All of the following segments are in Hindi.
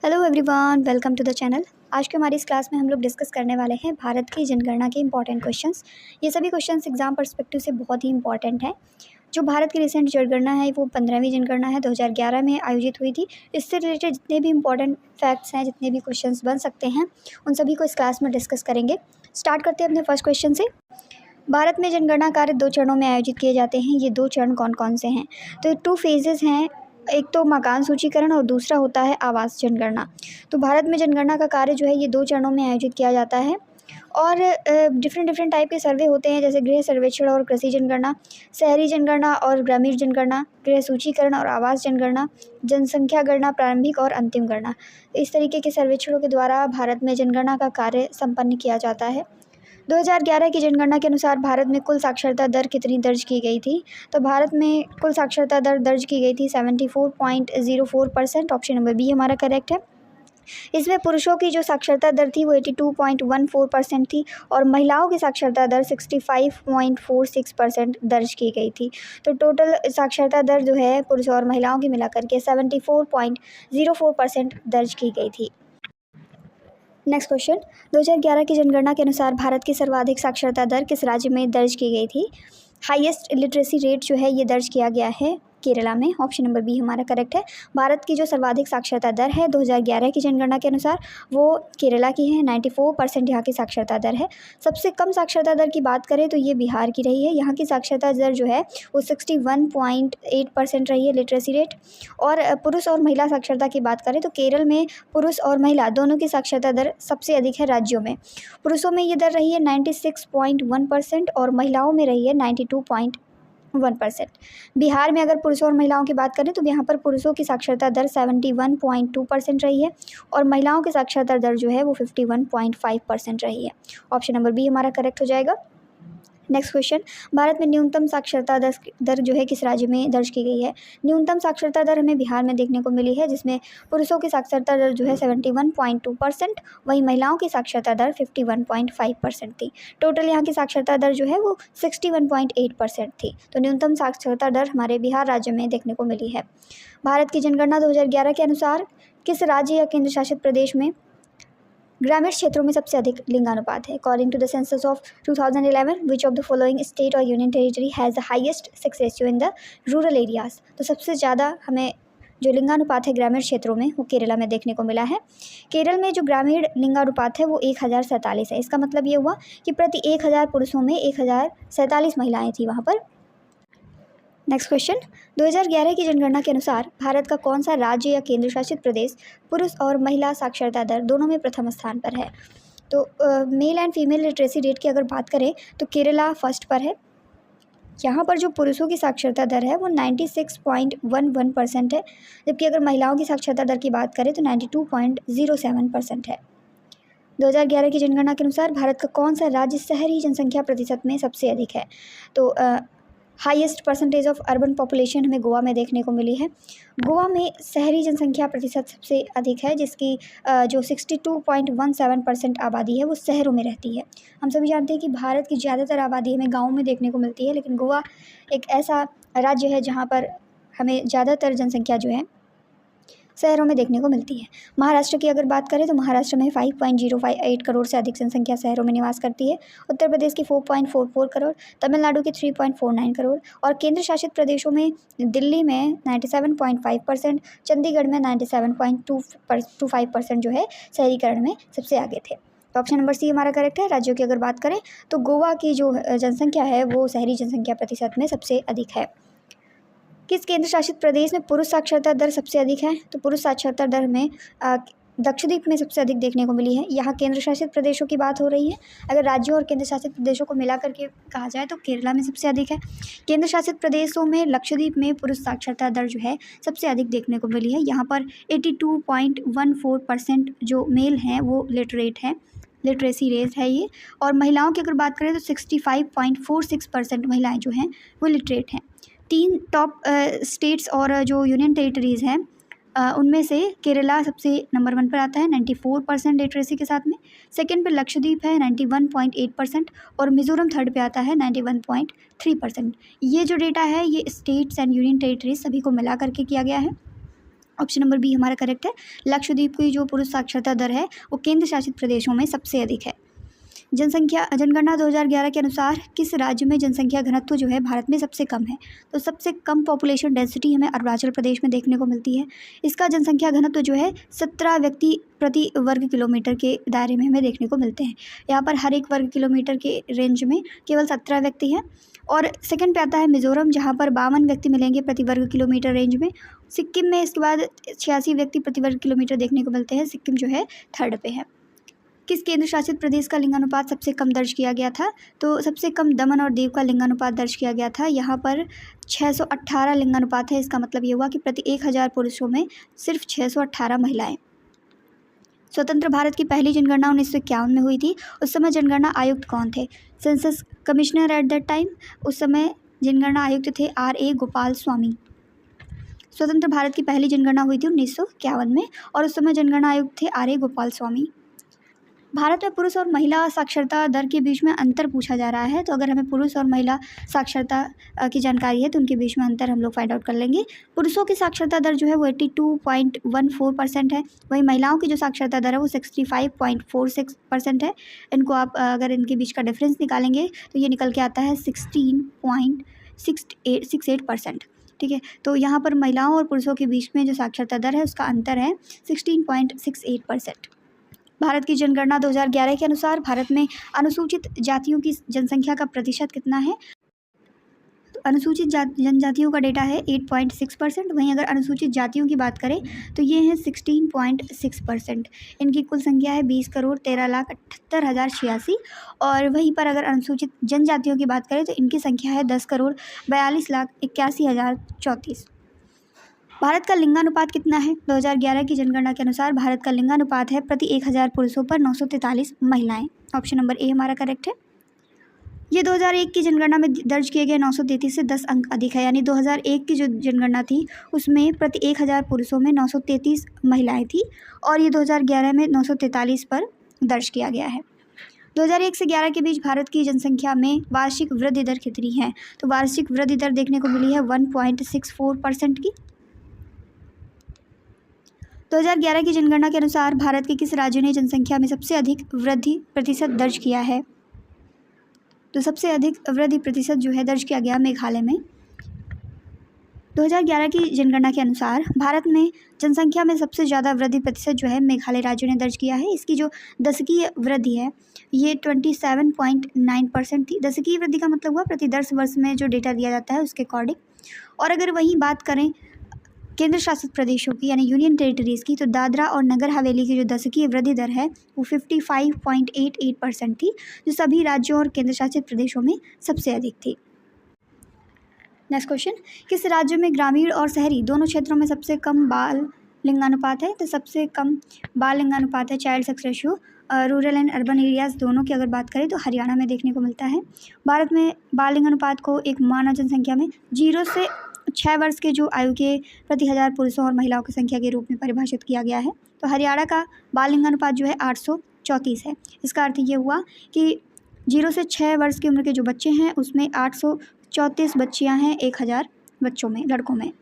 Hello everyone, welcome to the channel. आज के हमारी इस क्लास में हम लोग डिस्कस करने वाले हैं भारत की जनगणना के इंपॉर्टेंट क्वेश्चंस। ये सभी क्वेश्चंस एग्जाम पर्सपेक्टिव से बहुत ही इंपॉर्टेंट है। जो भारत की रिसेंट जनगणना है वो 15वीं जनगणना है, 2011 में आयोजित हुई थी। इससे रिलेटेड जितने भी इंपॉर्टेंट फैक्ट्स हैं, जितने भी क्वेश्चंस बन सकते हैं, उन सभी को इस क्लास में डिस्कस करेंगे। स्टार्ट करते हैं अपने फर्स्ट क्वेश्चन से। भारत में जनगणना कार्य 2 चरणों में आयोजित किए जाते हैं। ये 2 चरण कौन कौन से हैं? तो 2 फेजेस हैं। एक तो मकान सूचीकरण और दूसरा होता है आवास जनगणना। तो भारत में जनगणना का कार्य जो है ये 2 चरणों में आयोजित किया जाता है और डिफरेंट टाइप के सर्वे होते हैं, जैसे गृह सर्वेक्षण और कृषि जनगणना, शहरी जनगणना और ग्रामीण जनगणना, गृह सूचीकरण और आवास जनगणना, जनसंख्या गणना, प्रारंभिक और अंतिम गणना। इस तरीके के सर्वेक्षणों के द्वारा भारत में जनगणना का कार्य संपन्न किया जाता है। 2011 की जनगणना के अनुसार भारत में कुल साक्षरता दर कितनी दर्ज की गई थी? तो भारत में कुल साक्षरता दर दर्ज की गई थी 74.04%। ऑप्शन नंबर बी हमारा करेक्ट है। इसमें पुरुषों की जो साक्षरता दर थी वो 82.14% थी और महिलाओं की साक्षरता दर 65.46% दर्ज की गई थी। तो टोटल साक्षरता दर जो है पुरुषों और महिलाओं की मिलाकर के 74.04% दर्ज की गई थी। नेक्स्ट क्वेश्चन, 2011 की जनगणना के अनुसार भारत की सर्वाधिक साक्षरता दर किस राज्य में दर्ज की गई थी? हाईएस्ट लिटरेसी रेट जो है ये दर्ज किया गया है केरला में। ऑप्शन नंबर बी हमारा करेक्ट है। भारत की जो सर्वाधिक साक्षरता दर है 2011 की जनगणना के अनुसार वो केरला की है। 94% यहाँ की साक्षरता दर है। सबसे कम साक्षरता दर की बात करें तो ये बिहार की रही है। यहाँ की साक्षरता दर जो है वो 61.8% रही है लिटरेसी रेट। और पुरुष और महिला साक्षरता की बात करें तो केरल में पुरुष और महिला दोनों की साक्षरता दर सबसे अधिक है राज्यों में। पुरुषों में ये दर रही है 96.1% और महिलाओं में रही है 92.1%। बिहार में अगर पुरुषों और महिलाओं की बात करें तो यहाँ पर पुरुषों की साक्षरता दर 71.2% रही है और महिलाओं की साक्षरता दर जो है वो 51.5% रही है। ऑप्शन नंबर बी हमारा करेक्ट हो जाएगा। नेक्स्ट क्वेश्चन, भारत में न्यूनतम साक्षरता दर जो है किस राज्य में दर्ज की गई है? न्यूनतम साक्षरता दर हमें बिहार में देखने को मिली है, जिसमें पुरुषों की साक्षरता दर जो है 71.2%, वहीं महिलाओं की साक्षरता दर 51.5% थी। टोटल यहाँ की साक्षरता दर जो है वो 61.8% थी। तो न्यूनतम साक्षरता दर हमारे बिहार राज्य में देखने को मिली है। भारत की जनगणना 2011 के अनुसार किस राज्य या केंद्र शासित प्रदेश में ग्रामीण क्षेत्रों में सबसे अधिक लिंगानुपात है? According to the census of 2011, which of the following state और union territory has the highest sex ratio in the rural areas? तो सबसे ज़्यादा हमें जो लिंगानुपात है ग्रामीण क्षेत्रों में वो केरला में देखने को मिला है। केरल में जो ग्रामीण लिंगानुपात है वो 1047 है। इसका मतलब ये हुआ कि प्रति 1000 पुरुषों में 1047 महिलाएं थी वहाँ पर। नेक्स्ट क्वेश्चन, 2011 की जनगणना के अनुसार भारत का कौन सा राज्य या केंद्र शासित प्रदेश पुरुष और महिला साक्षरता दर दोनों में प्रथम स्थान पर है? तो male and female literacy rate की अगर बात करें तो केरला फर्स्ट पर है। यहाँ पर जो पुरुषों की साक्षरता दर है वो 96.11% है, जबकि अगर महिलाओं की साक्षरता दर की बात करें तो 92.07% है। 2011 की जनगणना के अनुसार भारत का कौन सा राज्य शहरी जनसंख्या प्रतिशत में सबसे अधिक है? तो highest percentage of urban population हमें गोवा में देखने को मिली है। गोवा में शहरी जनसंख्या प्रतिशत सबसे अधिक है, जिसकी जो 62.17% आबादी है वो शहरों में रहती है। हम सभी जानते हैं कि भारत की ज़्यादातर आबादी हमें गाँव में देखने को मिलती है, लेकिन गोवा एक ऐसा राज्य है जहाँ पर हमें ज़्यादातर जनसंख्या जो है शहरों में देखने को मिलती है। महाराष्ट्र की अगर बात करें तो महाराष्ट्र में 5.058 करोड़ से अधिक जनसंख्या शहरों में निवास करती है। उत्तर प्रदेश की 4.44 करोड़, तमिलनाडु की 3.49 करोड़ और केंद्र शासित प्रदेशों में दिल्ली में 97.5%, चंडीगढ़ में 97.25% जो है शहरीकरण में सबसे आगे थे। तो ऑप्शन नंबर सी हमारा करेक्ट है। राज्यों की अगर बात करें तो गोवा की जो जनसंख्या है वो शहरी जनसंख्या प्रतिशत में सबसे अधिक है। किस केंद्र शासित प्रदेश में पुरुष साक्षरता दर सबसे अधिक है? तो पुरुष साक्षरता दर में लक्षद्वीप में सबसे अधिक देखने को मिली है। यहाँ केंद्र शासित प्रदेशों की बात हो रही है। अगर राज्यों और केंद्र शासित प्रदेशों को मिला करके कहा जाए तो केरला में सबसे अधिक है। केंद्र शासित प्रदेशों में लक्षद्वीप में पुरुष साक्षरता दर जो है सबसे अधिक देखने को मिली है। यहाँ पर 82.14% जो मेल हैं वो लिटरेट है, लिटरेसी रेट है ये। और महिलाओं की अगर बात करें तो 65.46% महिलाएँ जो हैं वो लिटरेट हैं। 3 टॉप स्टेट्स और जो यूनियन टेरिटरीज़ हैं उनमें से केरला सबसे नंबर 1 पर आता है 94% लिटरेसी के साथ में। सेकंड पे लक्षद्वीप है 91.8% और मिज़ोरम थर्ड पे आता है 91.3%। ये जो डेटा है ये स्टेट्स एंड यूनियन टेरिटरीज सभी को मिला करके किया गया है। ऑप्शन नंबर बी हमारा करेक्ट है। लक्षद्वीप की जो पुरुष साक्षरता दर है वो केंद्र शासित प्रदेशों में सबसे अधिक है। जनगणना 2011 के अनुसार किस राज्य में जनसंख्या घनत्व जो है भारत में सबसे कम है? तो सबसे कम पॉपुलेशन डेंसिटी हमें अरुणाचल प्रदेश में देखने को मिलती है। इसका जनसंख्या घनत्व जो है 17 व्यक्ति प्रति वर्ग किलोमीटर के दायरे में हमें देखने को मिलते हैं। यहाँ पर हर एक वर्ग किलोमीटर के रेंज में केवल 17 व्यक्ति हैं। और सेकंड पे आता है मिजोरम, जहाँ पर 52 व्यक्ति मिलेंगे प्रति वर्ग किलोमीटर रेंज में। सिक्किम में इसके बाद 86 व्यक्ति प्रति वर्ग किलोमीटर देखने को मिलते हैं। सिक्किम जो है थर्ड पे है। किस केंद्र शासित प्रदेश का लिंगानुपात सबसे कम दर्ज किया गया था? तो सबसे कम दमन और दीव का लिंगानुपात दर्ज किया गया था। यहाँ पर 618 लिंगानुपात है। इसका मतलब ये हुआ कि प्रति 1000 पुरुषों में सिर्फ 618 महिलाएं। स्वतंत्र भारत की पहली जनगणना 1951 में हुई थी। उस समय जनगणना आयुक्त कौन थे? Census commissioner at that time. उस समय जनगणना आयुक्त थे RA गोपाल स्वामी। स्वतंत्र भारत की पहली जनगणना हुई थी 1951 में और उस समय जनगणना आयुक्त थे RA गोपाल स्वामी। भारत में पुरुष और महिला साक्षरता दर के बीच में अंतर पूछा जा रहा है। तो अगर हमें पुरुष और महिला साक्षरता की जानकारी है तो उनके बीच में अंतर हम लोग फाइंड आउट कर लेंगे। पुरुषों की साक्षरता दर जो है वो 82.14% है। वहीं महिलाओं की जो साक्षरता दर है वो 65.46% है। इनको आप अगर इनके बीच का डिफरेंस निकालेंगे तो ये निकल के आता है 16.68%। ठीक है, तो यहाँ पर महिलाओं और पुरुषों के बीच में जो साक्षरता दर है उसका अंतर है 16.68%। भारत की जनगणना 2011 के अनुसार भारत में अनुसूचित जातियों की जनसंख्या का प्रतिशत कितना है? तो अनुसूचित जनजातियों का डेटा है 8.6%। वहीं अगर अनुसूचित जातियों की बात करें तो ये है 16.6%। इनकी कुल संख्या है 20,13,78,086। और वहीं पर अगर अनुसूचित जनजातियों की बात करें तो इनकी संख्या है 10,42,81,034। भारत का लिंगानुपात कितना है? 2011 की जनगणना के अनुसार भारत का लिंगानुपात है प्रति 1000 पुरुषों पर 943 महिलाएं। ऑप्शन नंबर ए हमारा करेक्ट है। ये 2001 की जनगणना में दर्ज किए गए 933 से 10 अंक अधिक है। यानी 2001 की जो जनगणना थी उसमें प्रति 1000 पुरुषों में 933 महिलाएं थी और ये 2011 में 943 पर दर्ज किया गया है। 2001 से 11 के बीच भारत की जनसंख्या में वार्षिक वृद्धि दर कितनी है? तो वार्षिक वृद्धि दर देखने को मिली है 1.64% की। 2011 की जनगणना के अनुसार भारत के किस राज्य ने जनसंख्या में सबसे अधिक वृद्धि प्रतिशत दर्ज किया है? तो सबसे अधिक वृद्धि प्रतिशत जो है दर्ज किया गया मेघालय में। 2011 की जनगणना के अनुसार भारत में जनसंख्या में सबसे ज़्यादा वृद्धि प्रतिशत जो है मेघालय राज्य ने दर्ज किया है। इसकी जो दशकीय वृद्धि है ये 27.9% थी। दशकीय वृद्धि का मतलब हुआ प्रति 10 वर्ष में जो डेटा दिया जाता है उसके अकॉर्डिंग। और अगर वहीं बात करें केंद्र शासित प्रदेशों की यानी यूनियन टेरिटरीज़ की, तो दादरा और नगर हवेली की जो दशकीय वृद्धि दर है वो 55.88% थी, जो सभी राज्यों और केंद्र शासित प्रदेशों में सबसे अधिक थी। नेक्स्ट क्वेश्चन, किस राज्य में ग्रामीण और शहरी दोनों क्षेत्रों में सबसे कम बाल लिंगानुपात है? तो सबसे कम बाल लिंगानुपात है child sex ratio rural and urban areas दोनों की अगर बात करें तो हरियाणा में देखने को मिलता है। भारत में बाल लिंगानुपात को एक मानव जनसंख्या में 0 से 6 वर्ष के जो आयु के प्रति 1000 पुरुषों और महिलाओं की संख्या के रूप में परिभाषित किया गया है। तो हरियाणा का बाल लिंगानुपात जो है 834 है। इसका अर्थ ये हुआ कि 0 से 6 वर्ष की उम्र के जो बच्चे हैं उसमें 834 बच्चियां हैं 1000 बच्चों में, लड़कों में।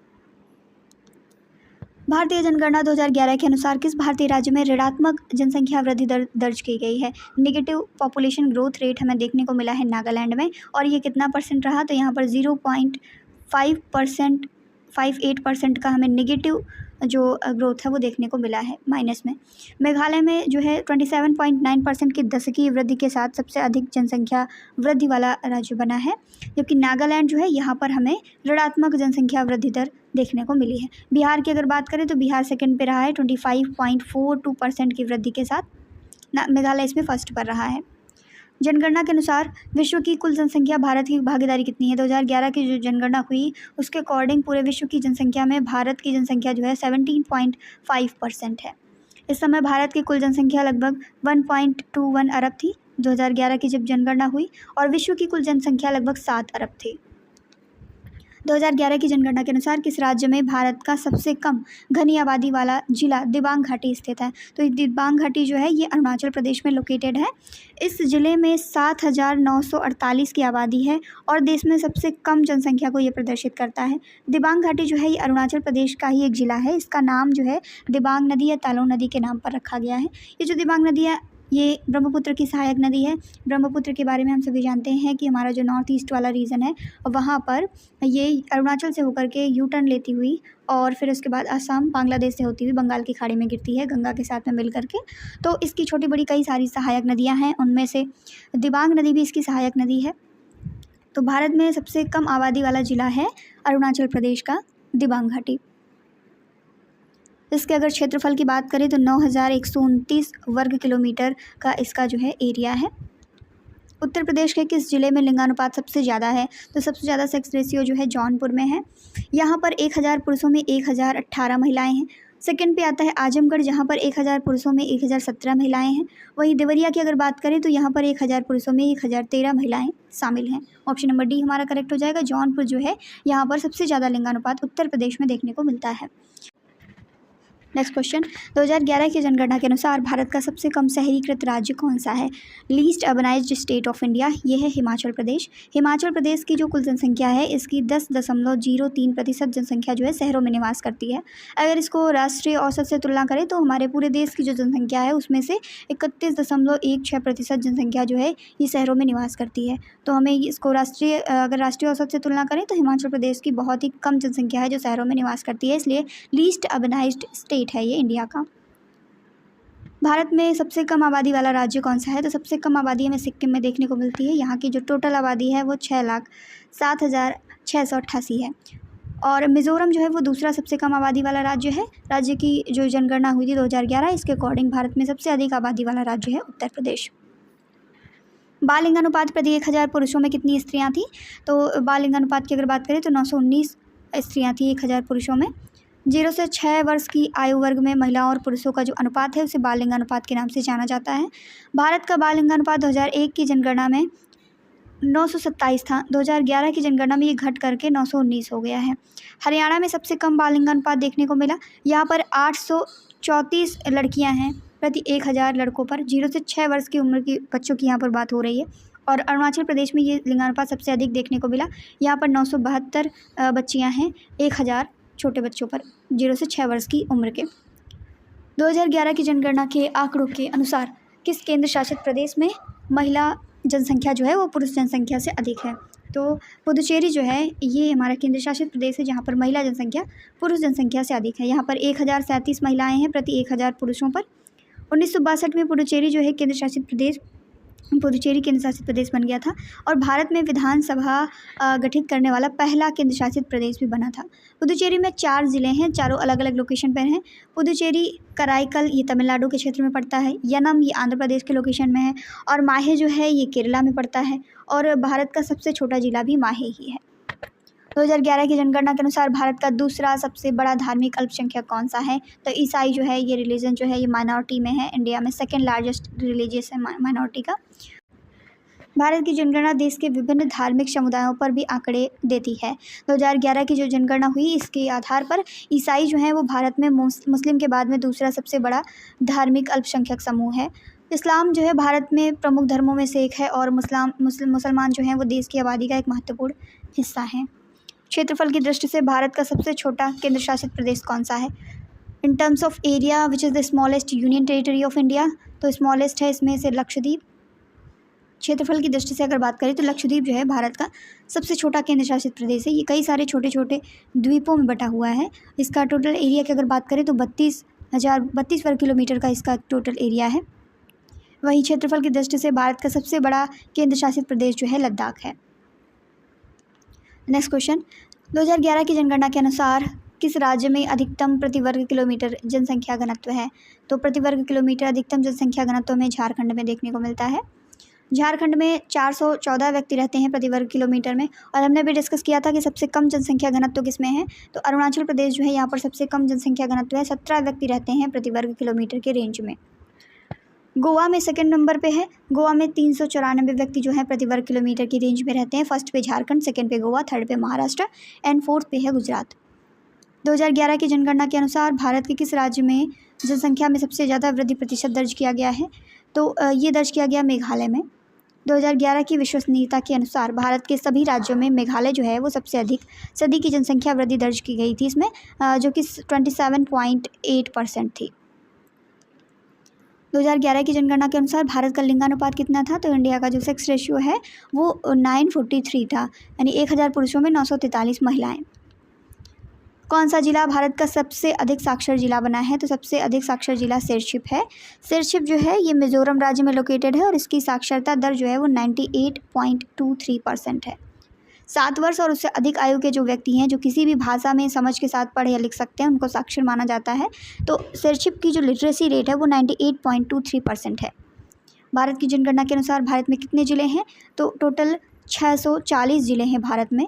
भारतीय जनगणना 2011 के अनुसार किस भारतीय राज्य में ऋणात्मक जनसंख्या वृद्धि दर दर्ज की गई है? नेगेटिव पॉपुलेशन ग्रोथ रेट हमें देखने को मिला है नागालैंड में और ये कितना परसेंट रहा? तो यहाँ पर 0.58% का हमें नेगेटिव जो ग्रोथ है वो देखने को मिला है, माइनस में। मेघालय में जो है 27.9% की दशकीय वृद्धि के साथ सबसे अधिक जनसंख्या वृद्धि वाला राज्य बना है, जबकि नागालैंड जो है यहाँ पर हमें ऋणात्मक जनसंख्या वृद्धि दर देखने को मिली है। बिहार की अगर बात करें तो बिहार सेकंड पे रहा है 25.42% की वृद्धि के साथ, मेघालय इसमें फर्स्ट पर रहा है। जनगणना के अनुसार विश्व की कुल जनसंख्या भारत की भागीदारी कितनी है? 2011 की जो जनगणना हुई उसके अकॉर्डिंग पूरे विश्व की जनसंख्या में भारत की जनसंख्या जो है 17.5% है। इस समय भारत की कुल जनसंख्या लगभग 1.21 अरब थी 2011 की जब जनगणना हुई और विश्व की कुल जनसंख्या लगभग 7 अरब थी। 2011 की जनगणना के अनुसार किस राज्य में भारत का सबसे कम घनी आबादी वाला जिला दिबांग घाटी स्थित है? तो ये दिबांग घाटी जो है ये अरुणाचल प्रदेश में लोकेटेड है। इस ज़िले में 7,948 की आबादी है और देश में सबसे कम जनसंख्या को ये प्रदर्शित करता है। दिबांग घाटी जो है ये अरुणाचल प्रदेश का ही एक ज़िला है। इसका नाम जो है दिबांग नदी या तालों नदी के नाम पर रखा गया है। ये जो दिबांग नदी है ये ब्रह्मपुत्र की सहायक नदी है। ब्रह्मपुत्र के बारे में हम सभी जानते हैं कि हमारा जो नॉर्थ ईस्ट वाला रीजन है वहाँ पर ये अरुणाचल से होकर के यू टर्न लेती हुई और फिर उसके बाद असम बांग्लादेश से होती हुई बंगाल की खाड़ी में गिरती है गंगा के साथ में मिल करके। तो इसकी छोटी बड़ी कई सारी सहायक नदियाँ हैं, उनमें से दिबांग नदी भी इसकी सहायक नदी है। तो भारत में सबसे कम आबादी वाला ज़िला है अरुणाचल प्रदेश का दिबांग घाटी। इसके अगर क्षेत्रफल की बात करें तो 9,129 वर्ग किलोमीटर का इसका जो है एरिया है। उत्तर प्रदेश के किस ज़िले में लिंगानुपात सबसे ज़्यादा है? तो सबसे ज़्यादा सेक्स रेशियो जो है जौनपुर में है। यहाँ पर 1,000 पुरुषों में 1,018 महिलाएं हैं। सेकंड पे आता है आजमगढ़, जहाँ पर 1,000 पुरुषों में 1,017 महिलाएं हैं। वहीं देवरिया की अगर बात करें तो यहाँ पर 1,000 पुरुषों में 1,013 महिलाएं शामिल हैं। ऑप्शन नंबर डी हमारा करेक्ट हो जाएगा। जौनपुर जो है यहाँ पर सबसे ज़्यादा लिंगानुपात उत्तर प्रदेश में देखने को मिलता है। नेक्स्ट क्वेश्चन, 2011 की जनगणना के अनुसार भारत का सबसे कम शहरीकृत राज्य कौन सा है? Least urbanised state of India, ये है हिमाचल प्रदेश। हिमाचल प्रदेश की जो कुल जनसंख्या है इसकी 10.03% जनसंख्या जो है शहरों में निवास करती है। अगर इसको राष्ट्रीय औसत से तुलना करें तो हमारे पूरे देश की जो जनसंख्या है उसमें से 31.16% जनसंख्या जो है ये शहरों में निवास करती है। तो हमें इसको अगर राष्ट्रीय औसत से तुलना करें तो हिमाचल प्रदेश की बहुत ही कम जनसंख्या है जो शहरों में निवास करती है, इसलिए लीस्ट अर्बनाइज्ड स्टेट है ये इंडिया का। भारत में सबसे कम आबादी वाला राज्य कौन सा है? तो सबसे कम आबादी हमें सिक्किम में देखने को मिलती है। यहाँ की जो टोटल आबादी है वो 6,07,688 है। और मिज़ोरम जो है वो दूसरा सबसे कम आबादी वाला राज्य है। राज्य की जो जनगणना हुई थी 2011, इसके अकॉर्डिंग भारत में सबसे अधिक आबादी वाला राज्य है उत्तर प्रदेश। बाल लिंगानुपात प्रति 1,000 पुरुषों में कितनी स्त्रियाँ थीं? तो बाल लिंगानुपात की अगर बात करें तो 919 स्त्रियाँ थीं 1,000 पुरुषों में। 0 से 6 वर्ष की आयु वर्ग में महिलाओं और पुरुषों का जो अनुपात है उसे बाल लिंगानुपात के नाम से जाना जाता है। भारत का बाल लिंगानुपात 2001 की जनगणना में 927 था। 2011 की जनगणना में ये घट करके 919 हो गया है। हरियाणा में सबसे कम बाल लिंगानुपात देखने को मिला। यहाँ पर 834 लड़कियाँ हैं प्रति 1,000 लड़कों पर। 0 से 6 वर्ष की उम्र की बच्चों की यहाँ पर बात हो रही है। और अरुणाचल प्रदेश में ये लिंगानुपात सबसे अधिक देखने को मिला। यहाँ पर 972 बच्चियाँ हैं 1,000 छोटे बच्चों पर 0 से 6 वर्ष की उम्र के। 2011 की जनगणना के आंकड़ों के अनुसार किस केंद्र शासित प्रदेश में महिला जनसंख्या जो है वो पुरुष जनसंख्या से अधिक है? तो पुदुचेरी जो है ये हमारा केंद्र शासित प्रदेश है जहाँ पर महिला जनसंख्या पुरुष जनसंख्या से अधिक है। यहाँ पर 1,037 महिलाएं हैं प्रति 1,000 पुरुषों पर। 1962 में पुदुचेरी जो है पुदुचेरी केंद्र शासित प्रदेश बन गया था और भारत में विधानसभा गठित करने वाला पहला केंद्र शासित प्रदेश भी बना था। पुदुचेरी में 4 ज़िले हैं, चारों अलग अलग लोकेशन पर हैं। पुदुचेरी कराईकल ये तमिलनाडु के क्षेत्र में पड़ता है, यनम ये आंध्र प्रदेश के लोकेशन में है और माहे जो है ये केरला में पड़ता है और भारत का सबसे छोटा ज़िला भी माहे ही है। 2011 की जनगणना के अनुसार भारत का दूसरा सबसे बड़ा धार्मिक अल्पसंख्यक कौन सा है? तो ईसाई जो है ये रिलीजन जो है ये माइनॉरिटी में है। इंडिया में सेकंड लार्जेस्ट रिलीजियस है माइनॉरिटी का। भारत की जनगणना देश के विभिन्न धार्मिक समुदायों पर भी आंकड़े देती है। 2011 की जो जनगणना हुई इसके आधार पर ईसाई जो है वो भारत में मुस्लिम के बाद में दूसरा सबसे बड़ा धार्मिक अल्पसंख्यक समूह है। इस्लाम जो है भारत में प्रमुख धर्मों में से एक है और मुसलमान जो हैं वो देश की आबादी का एक महत्वपूर्ण हिस्सा हैं। क्षेत्रफल की दृष्टि से भारत का सबसे छोटा केंद्र शासित प्रदेश कौन सा है? In terms of area which is the smallest union territory of India, तो स्मॉलेस्ट है इसमें से लक्षद्वीप। क्षेत्रफल की दृष्टि से अगर बात करें तो लक्षद्वीप जो है भारत का सबसे छोटा केंद्र शासित प्रदेश है। ये कई सारे छोटे छोटे द्वीपों में बटा हुआ है। इसका टोटल एरिया की अगर बात करें तो 32 वर्ग किलोमीटर का इसका टोटल एरिया है। वहीं क्षेत्रफल की दृष्टि से भारत का सबसे बड़ा केंद्र शासित प्रदेश जो है लद्दाख है। नेक्स्ट क्वेश्चन, 2011 की जनगणना के अनुसार किस राज्य में अधिकतम प्रति वर्ग किलोमीटर जनसंख्या घनत्व है? तो प्रति वर्ग किलोमीटर अधिकतम जनसंख्या घनत्व में झारखंड में देखने को मिलता है। झारखंड में 414 व्यक्ति रहते हैं प्रति वर्ग किलोमीटर में। और हमने भी डिस्कस किया था कि सबसे कम जनसंख्या घनत्व किस में है, तो अरुणाचल प्रदेश जो है यहाँ पर सबसे कम जनसंख्या घनत्व है, 17 व्यक्ति रहते हैं प्रति वर्ग किलोमीटर के रेंज में। गोवा में सेकंड नंबर पे है। गोवा में 394 व्यक्ति जो है प्रति वर्ग किलोमीटर की रेंज में रहते हैं। फर्स्ट पे झारखंड, सेकंड पे गोवा, थर्ड पे महाराष्ट्र एंड फोर्थ पे है गुजरात। 2011 की जनगणना के अनुसार भारत के किस राज्य में जनसंख्या में सबसे ज़्यादा वृद्धि प्रतिशत दर्ज किया गया है? तो ये दर्ज किया गया मेघालय में। 2011 की विश्वसनीयता के अनुसार भारत के सभी राज्यों में मेघालय जो है वो सबसे अधिक सदी की जनसंख्या वृद्धि दर्ज की गई थी इसमें, जो कि 27.8% थी। 2011 की जनगणना के अनुसार भारत का लिंगानुपात कितना था? तो इंडिया का जो सेक्स रेशियो है वो 943 था, यानी 1000 पुरुषों में 943 महिलाएं। कौन सा जिला भारत का सबसे अधिक साक्षर जिला बना है? तो सबसे अधिक साक्षर जिला सिरसिप है। सिरसिप जो है ये मिजोरम राज्य में लोकेटेड है और इसकी साक्षरता दर जो है वो 98.23% है। 7 वर्ष और उससे अधिक आयु के जो व्यक्ति हैं जो किसी भी भाषा में समझ के साथ पढ़ या लिख सकते हैं उनको साक्षर माना जाता है। तो सिरसिप की जो लिटरेसी रेट है वो 98.23% है। भारत की जनगणना के अनुसार भारत में कितने ज़िले हैं? तो टोटल 640 ज़िले हैं भारत में।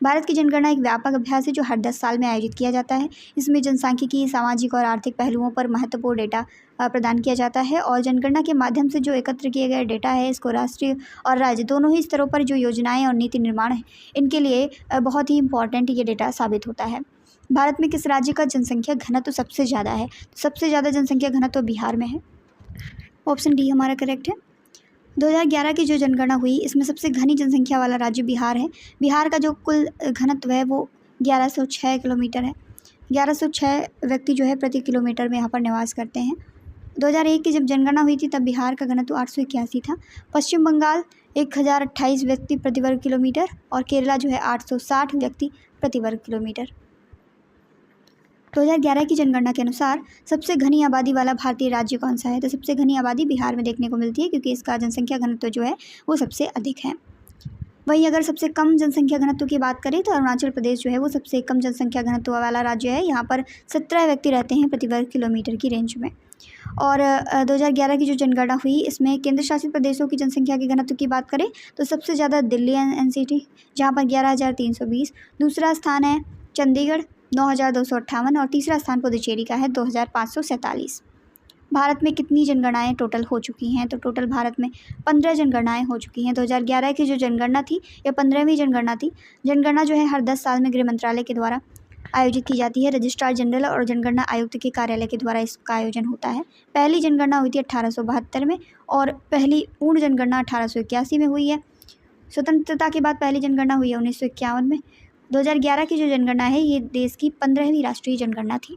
भारत की जनगणना एक व्यापक अभ्यास है जो हर 10 साल में आयोजित किया जाता है। इसमें जनसांख्यिकी, सामाजिक और आर्थिक पहलुओं पर महत्वपूर्ण डेटा प्रदान किया जाता है और जनगणना के माध्यम से जो एकत्र किए गए डेटा है इसको राष्ट्रीय और राज्य दोनों ही स्तरों पर जो योजनाएं और नीति निर्माण है इनके लिए बहुत ही इम्पॉर्टेंट ये डेटा साबित होता है। भारत में किस राज्य का जनसंख्या घनत्व सबसे ज़्यादा है? तो सबसे ज़्यादा जनसंख्या घनत्व बिहार में है। ऑप्शन डी हमारा करेक्ट है। 2011 की जो जनगणना हुई इसमें सबसे घनी जनसंख्या वाला राज्य बिहार है। बिहार का जो कुल घनत्व है वो 1106 किलोमीटर है। 1106 व्यक्ति जो है प्रति किलोमीटर में यहाँ पर निवास करते हैं। 2001 की जब जनगणना हुई थी तब बिहार का घनत्व 881 था। पश्चिम बंगाल 1028 व्यक्ति प्रति वर्ग किलोमीटर और केरला जो है 860 व्यक्ति प्रति वर्ग किलोमीटर। 2011 की जनगणना के अनुसार सबसे घनी आबादी वाला भारतीय राज्य कौन सा है? तो सबसे घनी आबादी बिहार में देखने को मिलती है क्योंकि इसका जनसंख्या घनत्व जो है वो सबसे अधिक है। वहीं अगर सबसे कम जनसंख्या घनत्व की बात करें तो अरुणाचल प्रदेश जो है वो सबसे कम जनसंख्या घनत्व वाला राज्य है। यहाँ पर 17 व्यक्ति रहते हैं प्रति वर्ग किलोमीटर की रेंज में। और 2011 की जो जनगणना हुई इसमें केंद्र शासित प्रदेशों की जनसंख्या के घनत्व की बात करें तो सबसे ज़्यादा दिल्ली एनसीटी जहाँ पर 11,320, दूसरा स्थान है चंडीगढ़ 9,258 और तीसरा स्थान पुदुचेरी का है 2,547। भारत में कितनी जनगणनाएं टोटल हो चुकी हैं? तो टोटल भारत में 15 जनगणनाएं हो चुकी हैं। 2011 की जो जनगणना थी यह 15वीं जनगणना थी। जनगणना जो है हर 10 साल में गृह मंत्रालय के द्वारा आयोजित की जाती है। रजिस्ट्रार जनरल और जनगणना आयुक्त के कार्यालय के द्वारा इसका आयोजन होता है। पहली जनगणना हुई थी 1872 में और पहली पूर्ण जनगणना 1881 में हुई है। स्वतंत्रता के बाद पहली जनगणना हुई है 1951 में। 2011 की जो जनगणना है ये देश की 15वीं राष्ट्रीय जनगणना थी।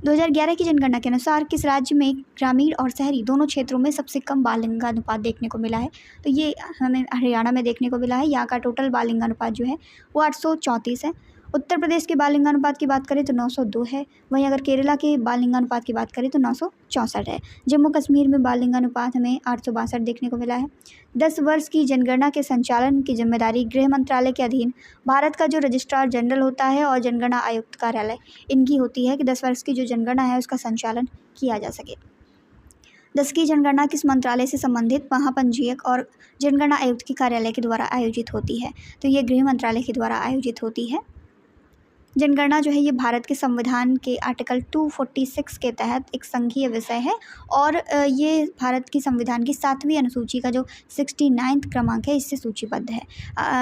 2011 की जनगणना के अनुसार किस राज्य में ग्रामीण और शहरी दोनों क्षेत्रों में सबसे कम बाल लिंगानुपात देखने को मिला है? तो ये हमें हरियाणा में देखने को मिला है। यहाँ का टोटल बाल लिंगानुपात जो है वो 834 है। उत्तर प्रदेश के बाल लिंगानुपात की बात करें तो 902 है। वहीं अगर केरला के बाल लिंगानुपात की बात करें तो 964 है। जम्मू कश्मीर में बाल लिंगानुपात हमें 862 देखने को मिला है। 10 वर्ष की जनगणना के संचालन की जिम्मेदारी गृह मंत्रालय के अधीन भारत का जो रजिस्ट्रार जनरल होता है और जनगणना आयुक्त कार्यालय इनकी होती है कि 10 वर्ष की जो जनगणना है उसका संचालन किया जा सके। 10 की जनगणना किस मंत्रालय से संबंधित महापंजीयक और जनगणना आयुक्त के कार्यालय के द्वारा आयोजित होती है? तो ये गृह मंत्रालय के द्वारा आयोजित होती है। जनगणना जो है ये भारत के संविधान के आर्टिकल 246 के तहत एक संघीय विषय है और ये भारत की संविधान की 7वीं अनुसूची का जो 69वां क्रमांक है इससे सूचीबद्ध है।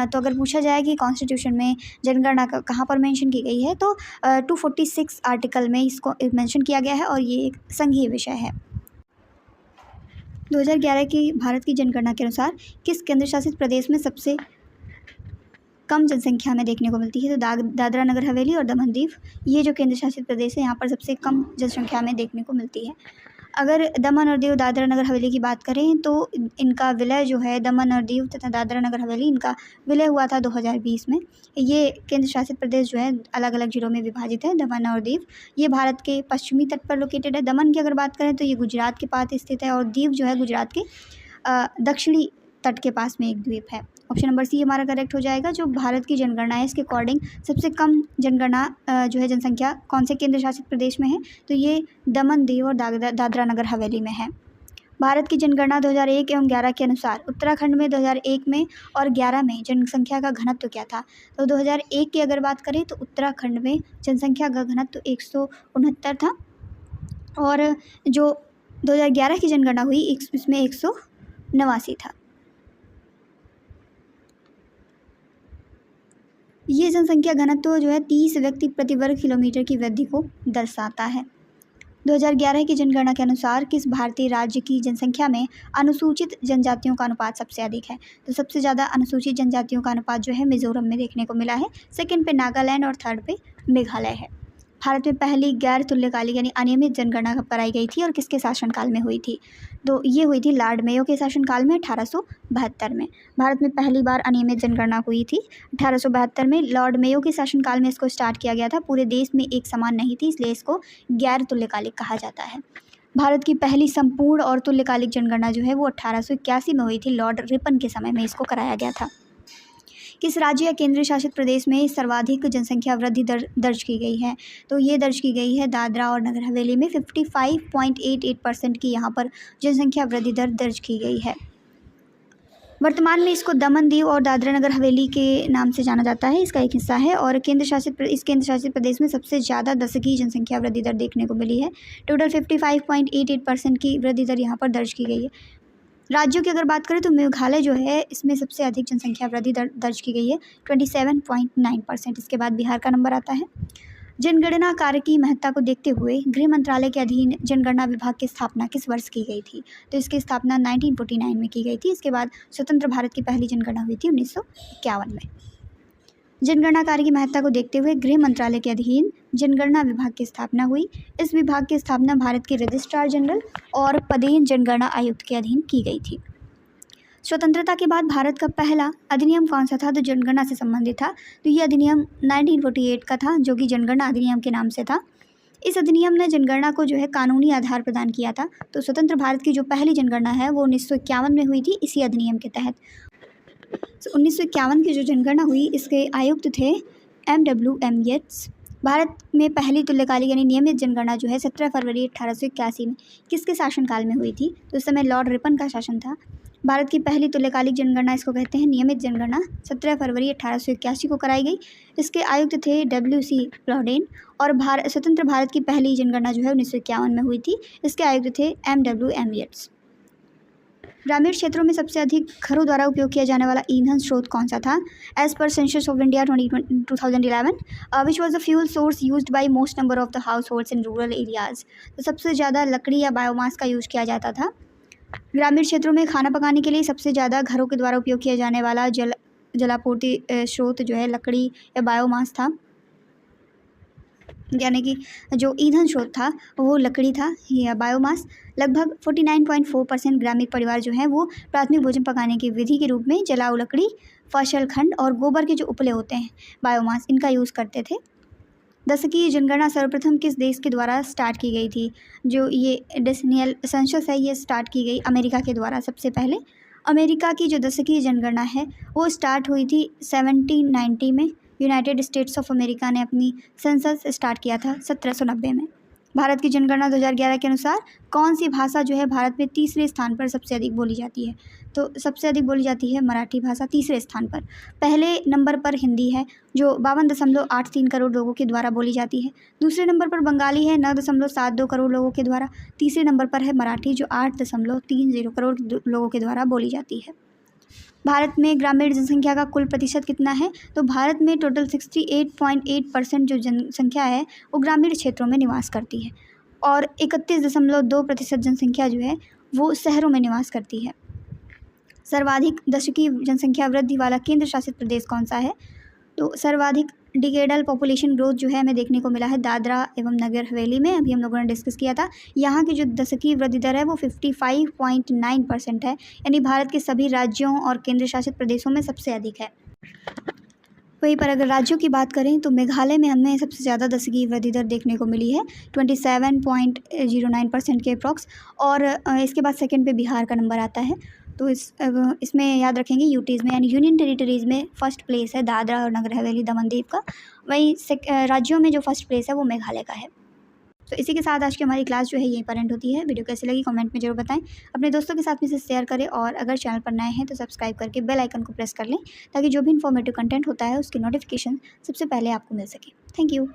तो अगर पूछा जाए कि कॉन्स्टिट्यूशन में जनगणना कहाँ पर मेंशन की गई है तो 246 आर्टिकल में इसको मेंशन किया गया है और ये एक संघीय विषय है। 2011 की भारत की जनगणना के अनुसार किस केंद्र शासित प्रदेश में सबसे कम जनसंख्या में देखने को मिलती है? तो दादरा नगर हवेली और दमन दीव ये जो केंद्र शासित प्रदेश है यहाँ पर सबसे कम जनसंख्या में देखने को मिलती है। अगर दमन और दीव दादरा नगर हवेली की बात करें तो इनका विलय जो है दमन और दीव तथा दादरा नगर हवेली इनका विलय हुआ था 2020 में। ये केंद्र शासित प्रदेश जो है अलग अलग जिलों में विभाजित है। दमन और दीव ये भारत के पश्चिमी तट पर लोकेटेड है। दमन की अगर बात करें तो ये गुजरात के पास स्थित है और दीव जो है गुजरात के दक्षिणी तट के पास में एक द्वीप है। ऑप्शन नंबर सी हमारा करेक्ट हो जाएगा। जो भारत की जनगणना है इसके अकॉर्डिंग सबसे कम जनगणना जो है जनसंख्या कौन से केंद्र शासित प्रदेश में है? तो ये दमन दीव और दादरा नगर हवेली में है। भारत की जनगणना 2001 एवं 11 के अनुसार उत्तराखंड में 2001 में और 11 में जनसंख्या का घनत्व क्या था? तो 2001 की अगर बात करें तो उत्तराखंड में जनसंख्या का घनत्व 169 था और जो 2011 की जनगणना हुई, इसमें 189 था। ये जनसंख्या घनत्व जो है 30 व्यक्ति प्रति वर्ग किलोमीटर की वृद्धि को दर्शाता है। 2011 की जनगणना के अनुसार किस भारतीय राज्य की जनसंख्या में अनुसूचित जनजातियों का अनुपात सबसे अधिक है? तो सबसे ज़्यादा अनुसूचित जनजातियों का अनुपात जो है मिजोरम में देखने को मिला है, सेकंड पे नागालैंड और थर्ड पे मेघालय है। भारत में पहली गैर तुल्यकालिक यानी अनियमित जनगणना कब कराई गई थी और किसके शासनकाल में हुई थी? तो ये हुई थी लॉर्ड मेयो के शासनकाल में 1872 में। भारत में पहली बार अनियमित जनगणना हुई थी 1872 में। लॉर्ड मेयो के शासनकाल में इसको स्टार्ट किया गया था। पूरे देश में एक समान नहीं थी, इसलिए इसको गैर तुल्यकालिक कहा जाता है। भारत की पहली संपूर्ण और तुल्यकालिक जनगणना जो है वो 1881 में हुई थी। लॉर्ड रिपन के समय में इसको कराया गया था। किस राज्य या केंद्र शासित प्रदेश में सर्वाधिक जनसंख्या वृद्धि दर्ज की गई है? तो ये दर्ज की गई है दादरा और नगर हवेली में। 55.88% की यहाँ पर जनसंख्या वृद्धि दर दर्ज की गई है। वर्तमान में इसको दमन दीव और दादरा नगर हवेली के नाम से जाना जाता है, इसका एक हिस्सा है। और इस केंद्र शासित प्रदेश में सबसे ज़्यादा दशकीय जनसंख्या वृद्धि दर देखने को मिली है। टोटल 55.88% की वृद्धि दर यहाँ पर दर्ज की गई है। राज्यों की अगर बात करें तो मेघालय जो है इसमें सबसे अधिक जनसंख्या वृद्धि दर्ज की गई है 27.9%। इसके बाद बिहार का नंबर आता है। जनगणना कार्य की महत्ता को देखते हुए गृह मंत्रालय के अधीन जनगणना विभाग की स्थापना किस वर्ष की गई थी? तो इसकी स्थापना 1949 में की गई थी। इसके बाद स्वतंत्र भारत की पहली जनगणना हुई थी 1951 में। जनगणना कार्य की महत्ता को देखते हुए गृह मंत्रालय के अधीन जनगणना विभाग की स्थापना हुई। इस विभाग की स्थापना भारत के रजिस्ट्रार जनरल और पदेन जनगणना आयुक्त के अधीन की गई थी। स्वतंत्रता के बाद भारत का पहला अधिनियम कौन सा था? तो जनगणना से संबंधित था। तो ये अधिनियम 1948 का था, जो कि जनगणना अधिनियम के नाम से था। इस अधिनियम ने जनगणना को जो है कानूनी आधार प्रदान किया था। तो स्वतंत्र भारत की जो पहली जनगणना है वो 1951 में हुई थी इसी अधिनियम के तहत। 1951 की जो जनगणना हुई इसके आयुक्त थे MWM येट्स। भारत में पहली तुल्यकालिक यानी नियमित जनगणना जो है 17 फरवरी 1881 में किसके शासनकाल में हुई थी? तो उस समय लॉर्ड रिपन का शासन था। भारत की पहली तुल्यकालिक जनगणना इसको कहते हैं नियमित जनगणना 17 फरवरी 1881 को कराई गई। इसके आयुक्त थे WC प्लॉडेन। और स्वतंत्र भारत की पहली जनगणना जो है 1951 में हुई थी। इसके आयुक्त थे MWM येट्स। ग्रामीण क्षेत्रों में सबसे अधिक घरों द्वारा उपयोग किया जाने वाला ईंधन स्रोत कौन सा था? As per census of India 2011 which was the fuel source used by most number of the households in rural areas. तो सबसे ज़्यादा लकड़ी या बायोमास का यूज किया जाता था। ग्रामीण क्षेत्रों में खाना पकाने के लिए सबसे ज़्यादा घरों के द्वारा उपयोग किया जाने वाला जलापूर्ति स्रोत जो है लकड़ी या बायोमास था, यानी कि जो ईंधन स्रोत था वो लकड़ी था या बायोमास। लगभग 49.4% ग्रामीण परिवार जो हैं वो प्राथमिक भोजन पकाने की विधि के रूप में जलाऊ लकड़ी, फसल खंड और गोबर के जो उपले होते हैं बायोमास, इनका यूज़ करते थे। दशकीय जनगणना सर्वप्रथम किस देश के द्वारा स्टार्ट की गई थी? जो ये डेसिनियल सेंसस है ये स्टार्ट की गई अमेरिका के द्वारा सबसे पहले। अमेरिका की जो दशकीय जनगणना है वो स्टार्ट हुई थी 1790 में। यूनाइटेड स्टेट्स ऑफ अमेरिका ने अपनी सेंसस स्टार्ट किया था 1790 में। भारत की जनगणना 2011 के अनुसार कौन सी भाषा जो है भारत में तीसरे स्थान पर सबसे अधिक बोली जाती है? तो सबसे अधिक बोली जाती है मराठी भाषा तीसरे स्थान पर। पहले नंबर पर हिंदी है जो 52.83 करोड़ लोगों के द्वारा बोली जाती है। दूसरे नंबर पर बंगाली है 9.72 करोड़ लोगों के द्वारा। तीसरे नंबर पर है मराठी जो 8.30 करोड़ लोगों के द्वारा बोली जाती है। भारत में ग्रामीण जनसंख्या का कुल प्रतिशत कितना है? तो भारत में टोटल 68.8% जो जनसंख्या है वो ग्रामीण क्षेत्रों में निवास करती है और 31.2% जनसंख्या जो है वो शहरों में निवास करती है। सर्वाधिक दशकीय जनसंख्या वृद्धि वाला केंद्र शासित प्रदेश कौन सा है? तो सर्वाधिक डिकेडल पॉपुलेशन ग्रोथ जो है हमें देखने को मिला है दादरा एवं नगर हवेली में। अभी हम लोगों ने डिस्कस किया था। यहाँ की जो दशकीय वृद्धि दर है वो 55.9% है, यानी भारत के सभी राज्यों और केंद्र शासित प्रदेशों में सबसे अधिक है। वहीं पर अगर राज्यों की बात करें तो मेघालय में हमें सबसे ज़्यादा दशकीय वृद्धि दर देखने को मिली है 27.09% के अप्रॉक्स। और इसके बाद सेकंड पे बिहार का नंबर आता है। तो इसमें याद रखेंगे यूटीज़ में यानी यूनियन टेरिटरीज़ में फर्स्ट प्लेस है दादरा और नगर हवेली दमन दीव का। वहीं राज्यों में जो फर्स्ट प्लेस है वो मेघालय का है। तो इसी के साथ आज की हमारी क्लास जो है यहीं पर एंड होती है। वीडियो कैसी लगी कमेंट में जरूर बताएं। अपने दोस्तों के साथ में इसे शेयर करें और अगर चैनल पर नए हैं तो सब्सक्राइब करके बेल आइकन को प्रेस कर लें ताकि जो भी इन्फॉर्मेटिव कंटेंट होता है उसकी नोटिफिकेशन सबसे पहले आपको मिल सके। Thank you.